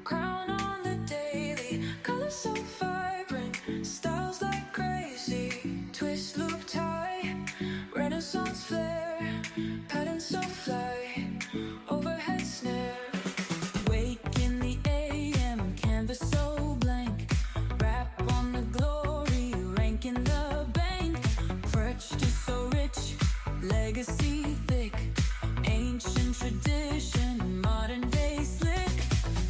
crown on the daily, colors so vibrant, styles like crazy, twist, loop, tie, Renaissance flair, patterns so fly, overhead snare. Wake in the AM, canvas so blank, rap on the glory, rank in the bank, perched is so rich, legacy thick, ancient tradition, modern day slick.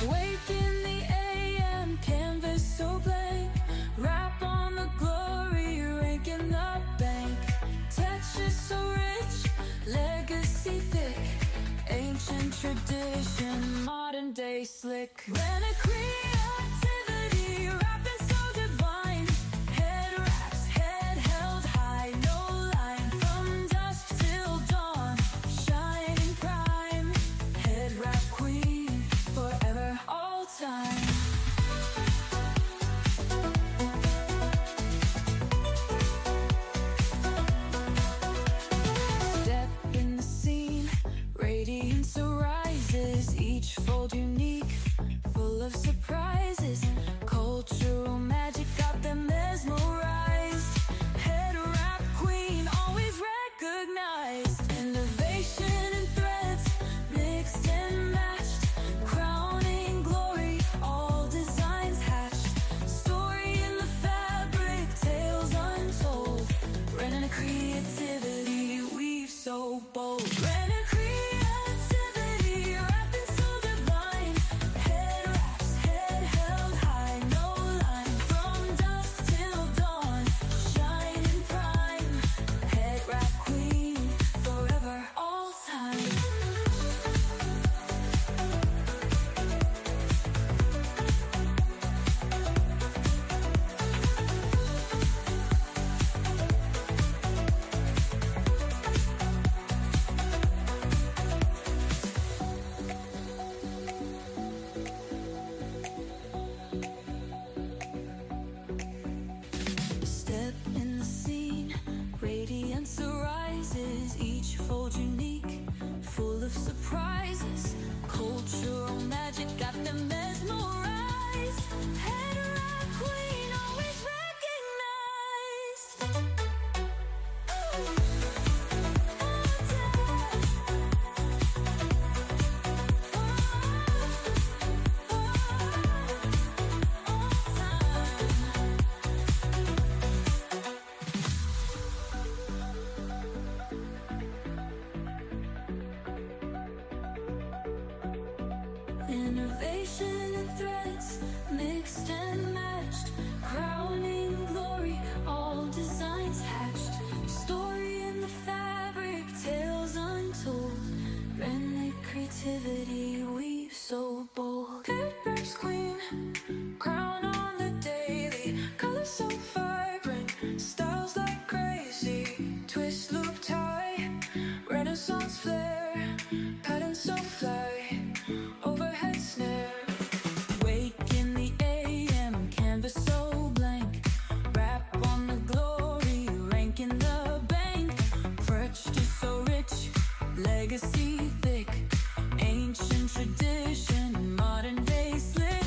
Wake in the AM, canvas so blank, rap on the glory, rank in the bank, texture so rich, legacy thick, ancient tradition, modern day slick. When a creativity, rapping so divine, head wraps, head held high, no line, from dusk till dawn, shining prime, head wrap queen, forever, all time. Step in the scene, radiance arises, each fold unique, full of surprises, cultural magic got them mesmerized, head wrap queen, always recognized, innovation and threads, mixed and matched, crowning glory, all designs hatched, story in the fabric, tales untold, running a creativity, weave so bold. When a creativity, rapping so divine, head wraps, head held high, no line, from dusk till dawn, shining prime, head wrap queen, forever, all time. Step in the scene, radiance arises, each fold unique, full of surprises, cultural magic got them mesmerized, head wrap queen, always recognized. Innovation and threads, mixed and matched, crowning glory, all designs hatched, story in the fabric, tales untold, rhythmic creativity, weave so bold. Head wraps queen, crown on the daily, colors so vibrant, styles like crazy, twist, loop, tie, Renaissance flair, patterns so fly, overhead snare. Wake in the AM, canvas so blank, rap on the glory, rank in the bank, perched is so rich, legacy thick, ancient tradition, modern day slick.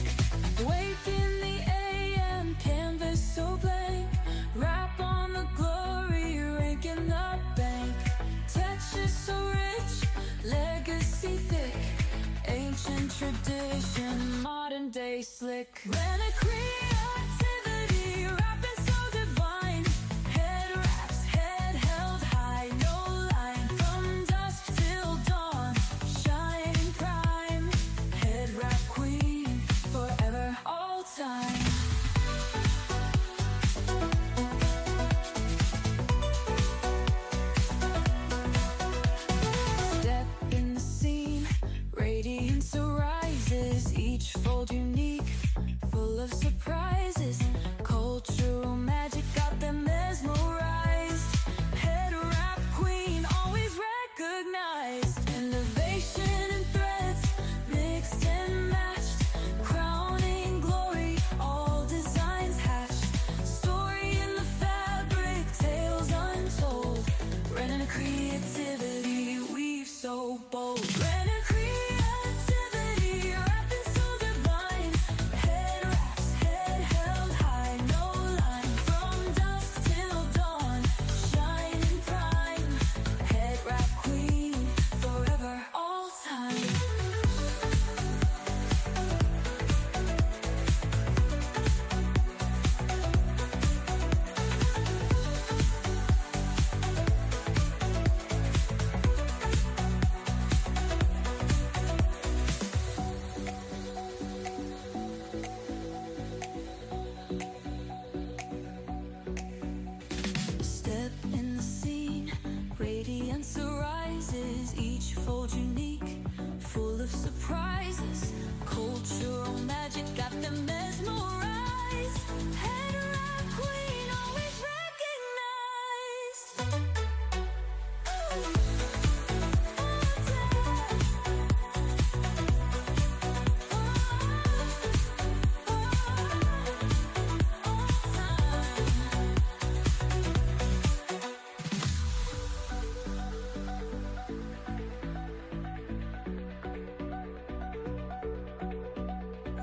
Wake in the AM, canvas so blank, rap on the glory, rank in the bank, texture so rich, legacy thick, ancient tradition, modern day slick. When a creativity, rapping so divine, head wraps, head held high, no line, from dusk till dawn, shining prime, head wrap queen, forever, all time. Step in the scene, radiance arises, each fold unique, full of surprise.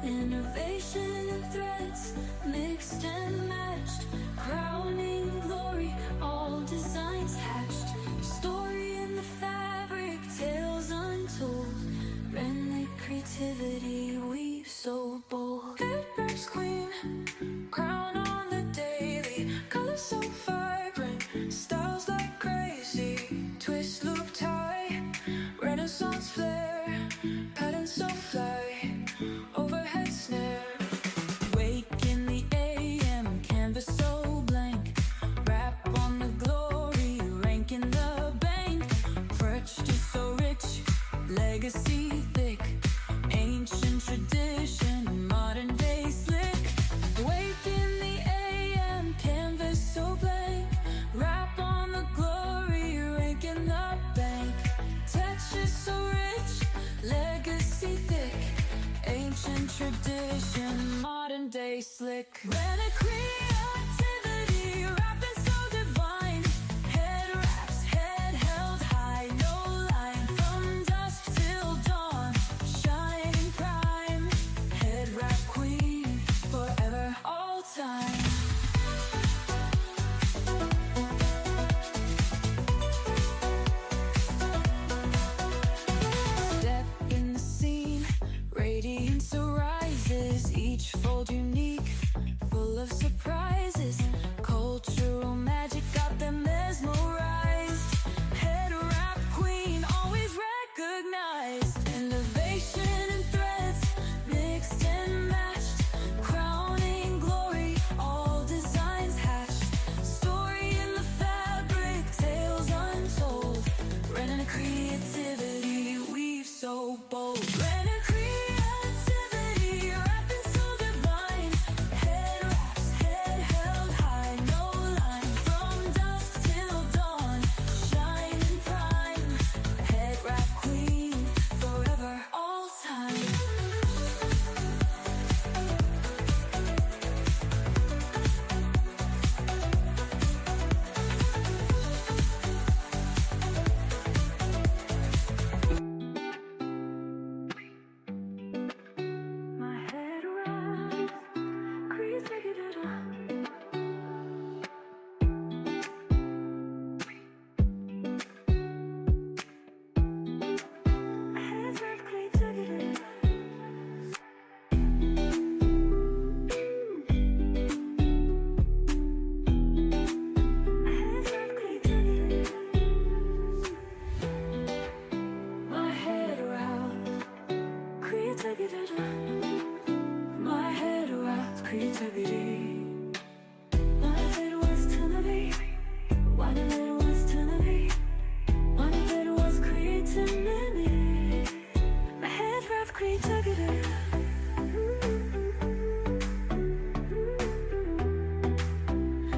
Innovation and threads mixed and matched, crowning glory, all designs hatched. Story in the fabric, tales untold. Friendly creativity weaves so bold. Headband's queen, crown on the daily. Colors so vibrant, styles like crazy. Twist, loop, tie, Renaissance flair, patterns so fly, overhead snare. Wake in the AM, canvas so blank. Wrap on the glory, rank in the bank. Perched is so rich, legacy thick. Ancient tradition, modern day slick. Wake in the AM, canvas so blank. Wrap on the glory, rank in the bank. Texture so rich, legacy thick. Ancient tradition, modern day slick. Rena creativity, rapping so divine. Head wraps, head held high, no line. From dusk till dawn, shining prime. Head wrap queen, forever, all time. Step in the scene, radiance arises. Each fold unique, full of surprises. Cultural magic got them mesmerized. Head wrap queen, always recognized. Innovation and threads mixed and matched, crowning glory, all designs hatched. Story in the fabric, tales untold. Rena creativity weaves so bold. Rena creativity, rapping so divine. Head wraps, head held high, no line. From dusk till dawn, shining prime. Head wrap queen, forever, all time. My head wraps, creativity. Head wrap creativity. Head wrap creativity. My head wrap creativity. My head wraps creativity. My head was to be. What if it was to be? What if it was creativity? My head wraps creativity.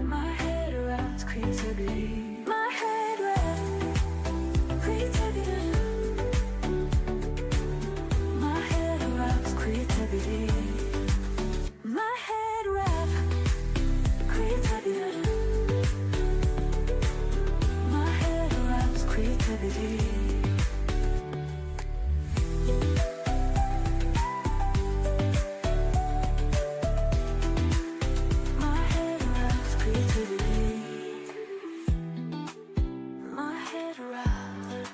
My head wraps creativity. My head wraps creativity. My head wraps creativity. My head wrap creativity. My head wraps creativity. My head wraps creativity. My head wraps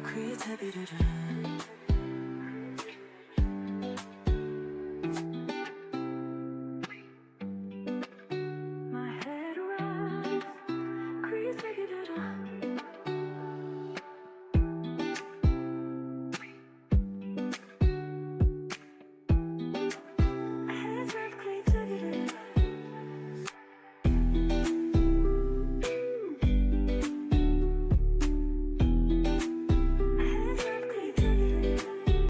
creativity.